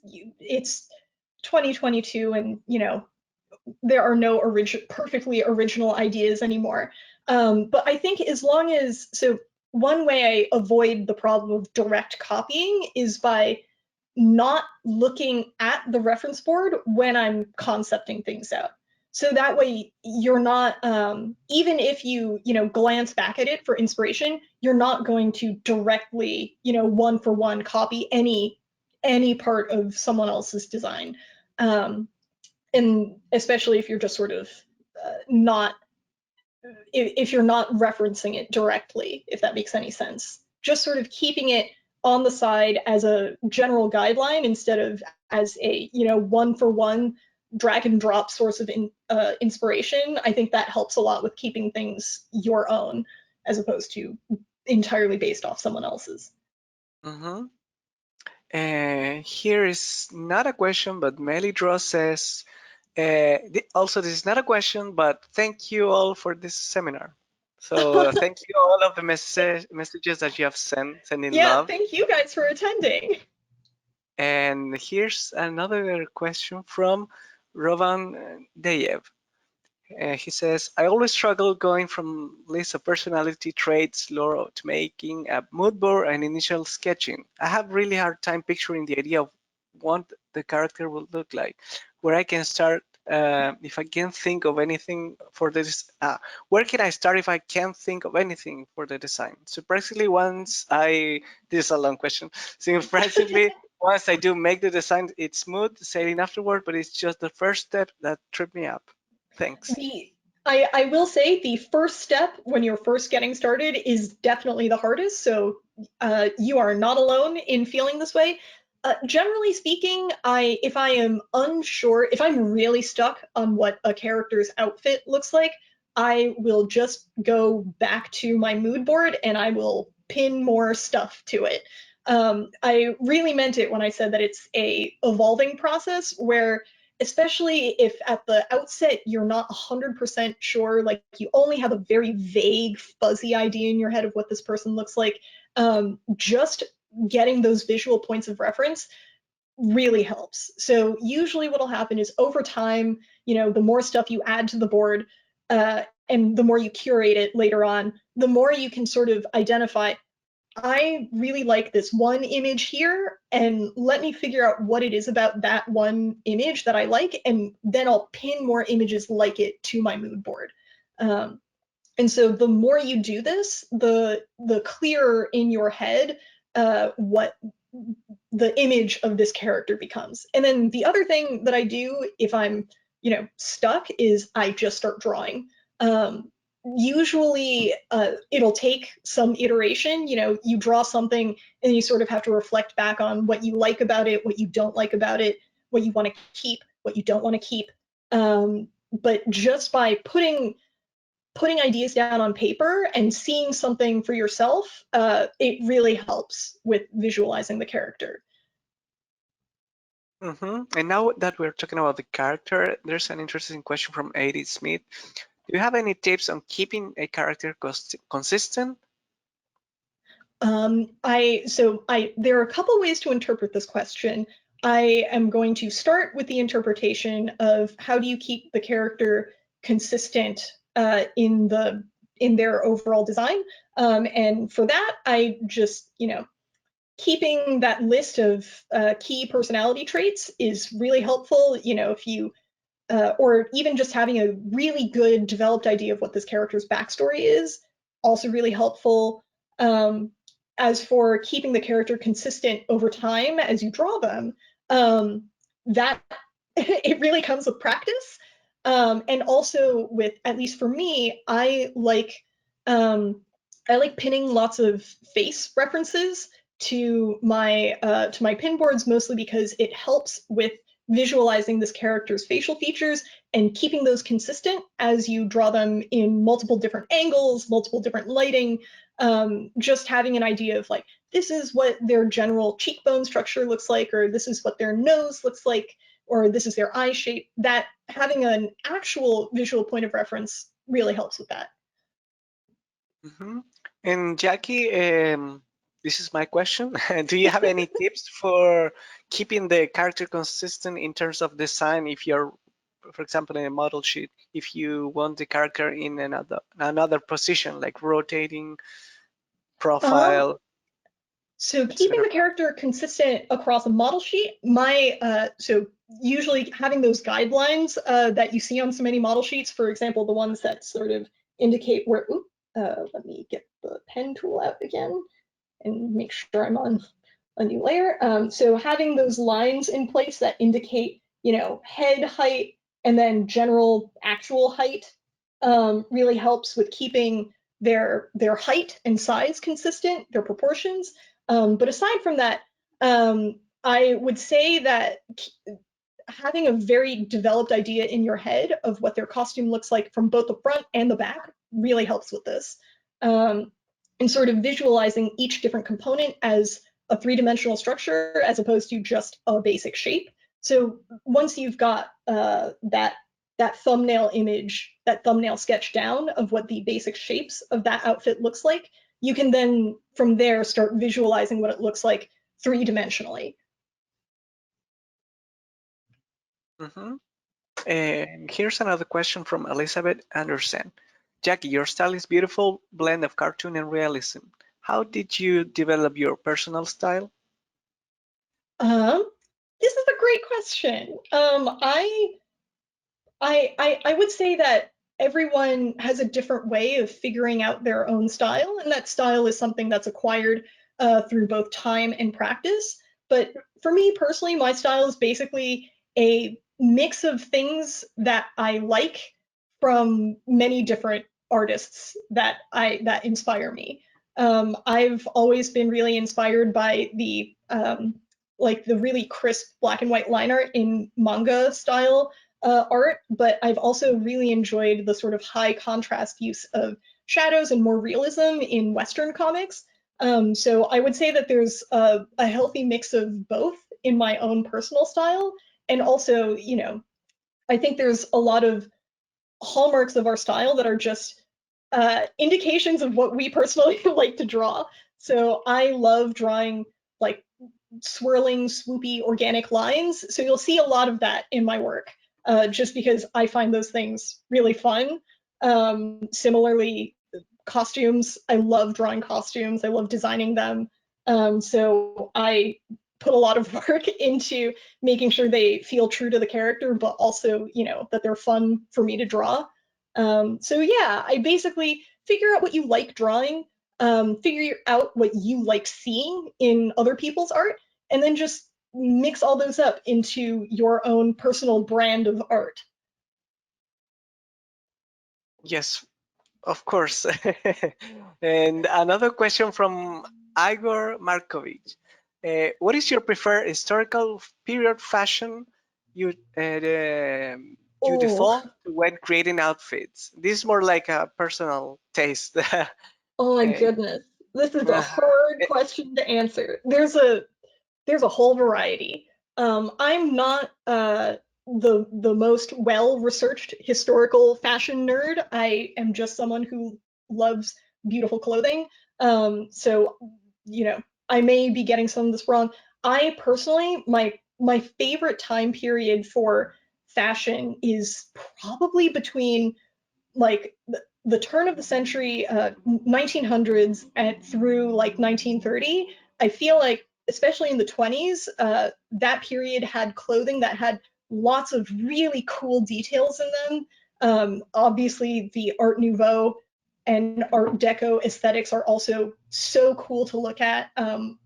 2022 and there are no perfectly original ideas anymore. But I think one way I avoid the problem of direct copying is by not looking at the reference board when I'm concepting things out. So that way you're not, even if you glance back at it for inspiration, you're not going to directly, one for one copy any part of someone else's design. And especially if you're just sort of not, if you're not referencing it directly, if that makes any sense. Just sort of keeping it on the side as a general guideline instead of as a one for one drag and drop source of inspiration. I think that helps a lot with keeping things your own as opposed to entirely based off someone else's. Mm-hmm. Here is not a question, but Melly Draw says, also this is not a question, but thank you all for this seminar. So thank you all of the messages that you have sending Yeah, love. thank you guys for attending. And here's another question from Rovan Deyev. He says, I always struggle going from list of personality traits, lore, to making a mood board and initial sketching. I have really hard time picturing the idea of what the character will look like, where I can start if I can't think of anything for this. Where can I start if I can't think of anything for the design? Surprisingly, this is a long question. Surprisingly, once I do make the design, it's smooth sailing afterward, but it's just the first step that tripped me up. Thanks. I will say the first step when you're first getting started is definitely the hardest. So you are not alone in feeling this way. Generally speaking, if I am unsure, if I'm really stuck on what a character's outfit looks like, I will just go back to my mood board and I will pin more stuff to it. I really meant it when I said that it's a evolving process where, especially if at the outset you're not 100% sure, like you only have a very vague, fuzzy idea in your head of what this person looks like, just getting those visual points of reference really helps. So usually what'll happen is over time, the more stuff you add to the board, and the more you curate it later on, the more you can sort of identify, I really like this one image here, and let me figure out what it is about that one image that I like, and then I'll pin more images like it to my mood board. And so the more you do this, the clearer in your head what the image of this character becomes. And then the other thing that I do if I'm, stuck is I just start drawing. Usually it'll take some iteration. You draw something and you sort of have to reflect back on what you like about it, what you don't like about it, what you want to keep, what you don't want to keep. But just by putting ideas down on paper and seeing something for yourself, it really helps with visualizing the character. And now that we're talking about the character, there's an interesting question from A.D. Smith. Do you have any tips on keeping a character consistent? There are a couple ways to interpret this question. I am going to start with the interpretation of how do you keep the character consistent in their overall design. And for that, I just, keeping that list of key personality traits is really helpful. If you or even just having a really good developed idea of what this character's backstory is, also really helpful. As for keeping the character consistent over time as you draw them, that it really comes with practice. And also with, at least for me, I like pinning lots of face references to my pin boards, mostly because it helps with visualizing this character's facial features and keeping those consistent as you draw them in multiple different angles, multiple different lighting. Just having an idea of like, this is what their general cheekbone structure looks like, or this is what their nose looks like, or this is their eye shape. That having an actual visual point of reference really helps with that. And Jackie, this is my question. Do you have any tips for keeping the character consistent in terms of design? If you're, for example, in a model sheet, if you want the character in another position, like rotating, profile. So keeping the character consistent across a model sheet, so usually having those guidelines that you see on so many model sheets, for example, the ones that sort of indicate where, let me get the pen tool out again and make sure I'm on a new layer. So having those lines in place that indicate, head height and then general actual height really helps with keeping their height and size consistent, their proportions. But aside from that, I would say that having a very developed idea in your head of what their costume looks like from both the front and the back really helps with this. And sort of visualizing each different component as a three-dimensional structure as opposed to just a basic shape. So once you've got that thumbnail image, that thumbnail sketch down of what the basic shapes of that outfit looks like, you can then from there start visualizing what it looks like three-dimensionally. And here's another question from Elizabeth Anderson. Jackie, your style is beautiful blend of cartoon and realism. How did you develop your personal style? This is a great question. I would say that everyone has a different way of figuring out their own style, and that style is something that's acquired through both time and practice. But for me personally, my style is basically a mix of things that I like from many different artists that inspire me. I've always been really inspired by the like the really crisp black and white line art in manga style art, but I've also really enjoyed the sort of high contrast use of shadows and more realism in Western comics. So I would say that there's a healthy mix of both in my own personal style, and also, I think there's a lot of hallmarks of our style that are just indications of what we personally like to draw. So I love drawing like swirling, swoopy, organic lines. So you'll see a lot of that in my work, just because I find those things really fun. Similarly, costumes. I love drawing costumes. I love designing them. So I put a lot of work into making sure they feel true to the character, but also, that they're fun for me to draw. So yeah, I basically figure out what you like drawing, figure out what you like seeing in other people's art, and then just mix all those up into your own personal brand of art. Yes, of course. And another question from Igor Markovich. What is your preferred historical period fashion you you Oh, default to when creating outfits? This is more like a personal taste. oh my Uh, goodness. This is a hard question to answer. There's a whole variety. I'm not the most well researched historical fashion nerd. I am just someone who loves beautiful clothing. So I may be getting some of this wrong. I personally, my favorite time period for fashion is probably between like the turn of the century, 1900s and through like 1930. I feel like, especially in the 20s, that period had clothing that had lots of really cool details in them. Obviously, the Art Nouveau and Art Deco aesthetics are also so cool to look at.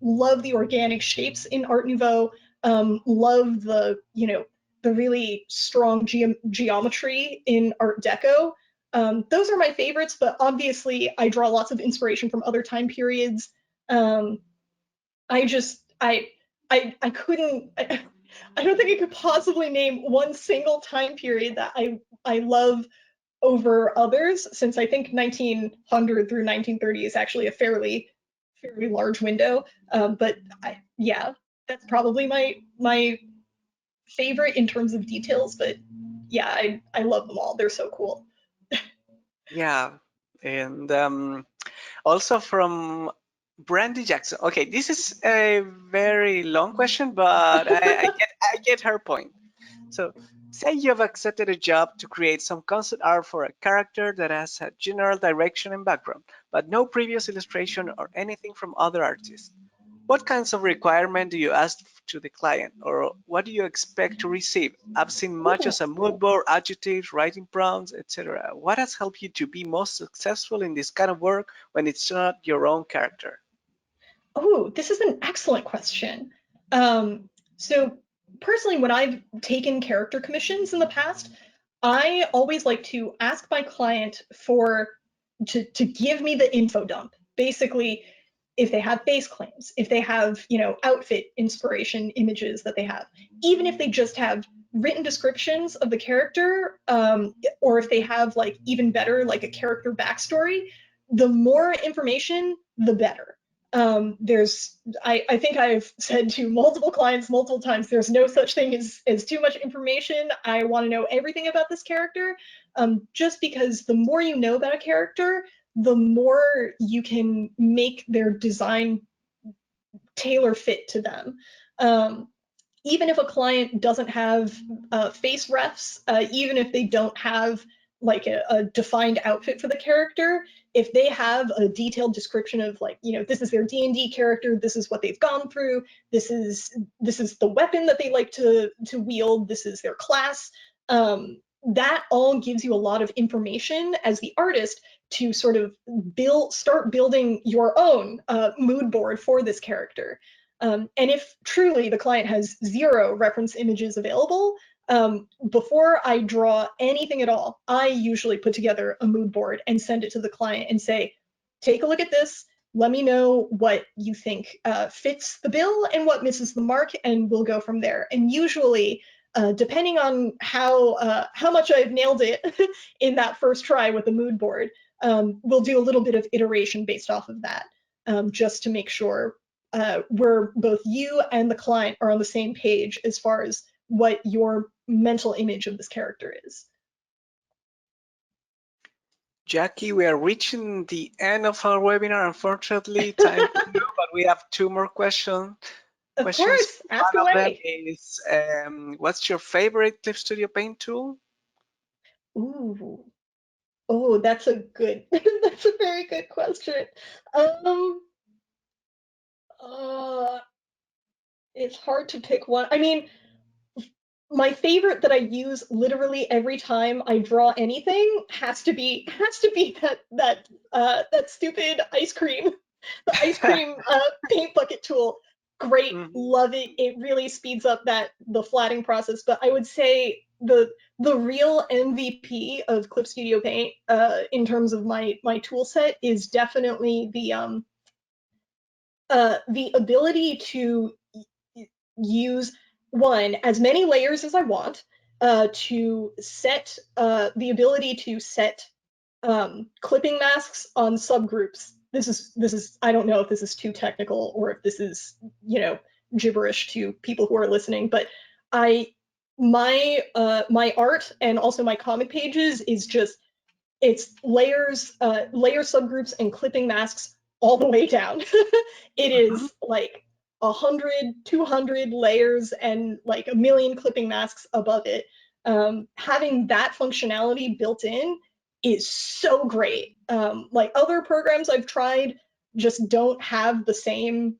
Love the organic shapes in Art Nouveau. Love the really strong geometry in Art Deco. Those are my favorites, but obviously I draw lots of inspiration from other time periods. Um, I just I couldn't I don't think I could possibly name one single time period that I love over others, since I think 1900 through 1930 is actually a fairly large window. But yeah, that's probably my favorite in terms of details. But yeah, I love them all. They're so cool. yeah, and also from Brandy Jackson. Okay, this is a very long question, but I get her point. So, say you have accepted a job to create some concept art for a character that has a general direction and background, but no previous illustration or anything from other artists. What kinds of requirement do you ask to the client, or what do you expect to receive? I've seen much as a mood board, adjectives, writing prompts, etc. What has helped you to be most successful in this kind of work when it's not your own character? Oh, this is an excellent question. So personally, when I've taken character commissions in the past, I always like to ask my client to give me the info dump. Basically, if they have face claims, if they have, outfit inspiration images that they have, even if they just have written descriptions of the character, or if they have like even better, like a character backstory, the more information, the better. I think I've said to multiple clients multiple times, there's no such thing as too much information. I want to know everything about this character, just because the more you know about a character, the more you can make their design tailor fit to them. Um, even if a client doesn't have face refs, even if they don't have like a defined outfit for the character, if they have a detailed description of like, you know, this is their D&D character, this is what they've gone through, this is the weapon that they like to wield, this is their class, that all gives you a lot of information as the artist to sort of start building your own mood board for this character. And if truly the client has 0 reference images available, before I draw anything at all, I usually put together a mood board and send it to the client and say, take a look at this, let me know what you think fits the bill and what misses the mark, and we'll go from there. And usually, depending on how much I've nailed it in that first try with the mood board, we'll do a little bit of iteration based off of that, just to make sure where both you and the client are on the same page as far as what your mental image of this character is. Jackie, we are reaching the end of our webinar. Unfortunately, time to go, but we have 2 more questions. Of course, ask One away. of them is, what's your favorite Clip Studio Paint tool? Ooh, oh, that's a good, that's a very good question. It's hard to pick one. I mean, my favorite that I use literally every time I draw anything has to be that stupid ice cream, the ice cream paint bucket tool. Great, love it. It really speeds up the flatting process. But I would say the real MVP of Clip Studio Paint in terms of my tool set is definitely the ability to use as many layers as I want, to set the ability to set clipping masks on subgroups. This is I don't know if this is too technical or if this is, you know, gibberish to people who are listening, but my art and also my comic pages is just, it's layers, layer subgroups and clipping masks all the way down. It is like 100, 200 layers and like a million clipping masks above it. Having that functionality built in is so great. Like other programs I've tried just don't have the same,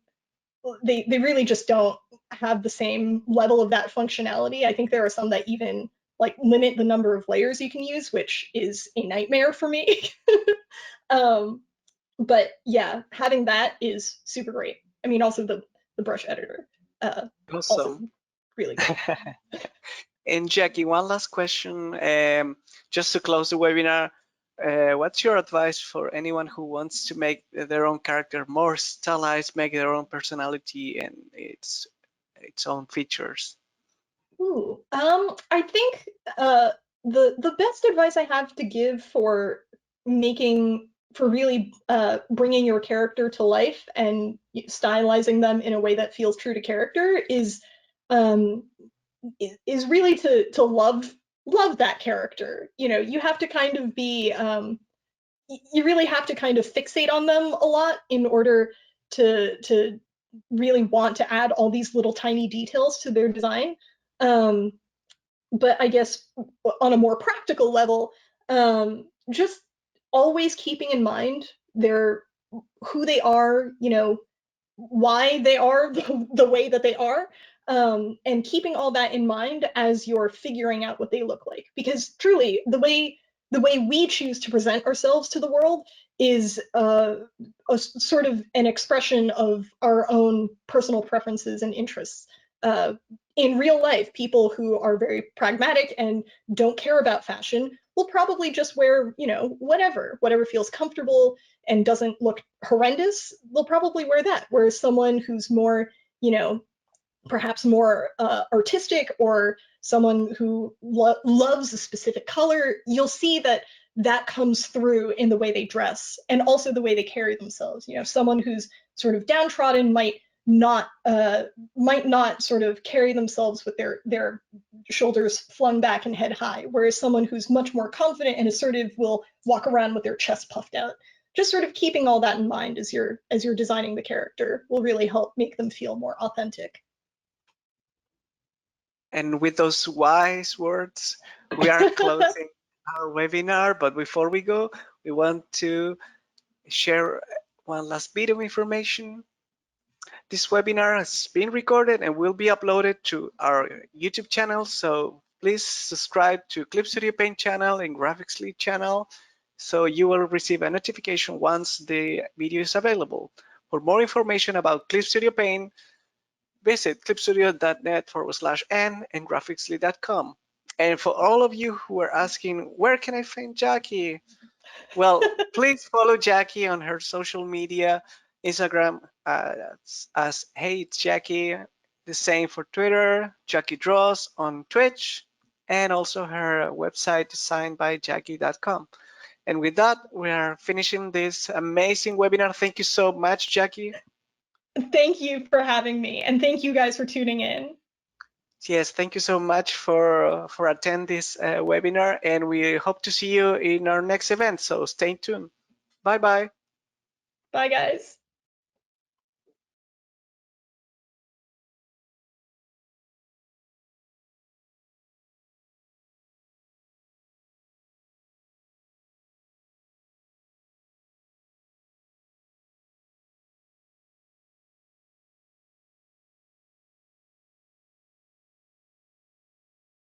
they really just don't have the same level of that functionality. I think there are some that even like limit the number of layers you can use, which is a nightmare for me. But yeah, having that is super great. I mean, also the brush editor, Awesome. also really great. And Jackie, one last question, just to close the webinar. What's your advice for anyone who wants to make their own character more stylized, make their own personality and its own features? Ooh, I think the best advice I have to give for really bringing your character to life and stylizing them in a way that feels true to character is really to love that character. You know, you have to kind of be you really have to kind of fixate on them a lot in order to really want to add all these little tiny details to their design. But I guess on a more practical level, just always keeping in mind who they are, you know, why they are the way that they are, and keeping all that in mind as you're figuring out what they look like. Because truly, the way we choose to present ourselves to the world is a sort of an expression of our own personal preferences and interests. In real life, people who are very pragmatic and don't care about fashion will probably just wear, you know, whatever feels comfortable and doesn't look horrendous, they'll probably wear that. Whereas someone who's more, you know, perhaps more artistic, or someone who loves a specific color, you'll see that comes through in the way they dress and also the way they carry themselves. You know, someone who's sort of downtrodden might not sort of carry themselves with their shoulders flung back and head high, whereas someone who's much more confident and assertive will walk around with their chest puffed out. Just sort of keeping all that in mind as you're designing the character will really help make them feel more authentic. And with those wise words, we are closing our webinar. But before we go, we want to share one last bit of information. This webinar has been recorded and will be uploaded to our YouTube channel. So please subscribe to Clip Studio Paint channel and Graphics Lead channel, so you will receive a notification once the video is available. For more information about Clip Studio Paint, visit clipstudio.net/n and graphicslead.com. And for all of you who are asking, where can I find Jaki? Well, please follow Jaki on her social media, Instagram as Hey It's Jaki, the same for Twitter, Jaki Draws on Twitch, and also her website designedbyjaki.com. And with that, we are finishing this amazing webinar. Thank you so much, Jaki. Thank you for having me, and thank you guys for tuning in. Yes, thank you so much for attending this webinar, and we hope to see you in our next event. So stay tuned. Bye bye. Bye, guys.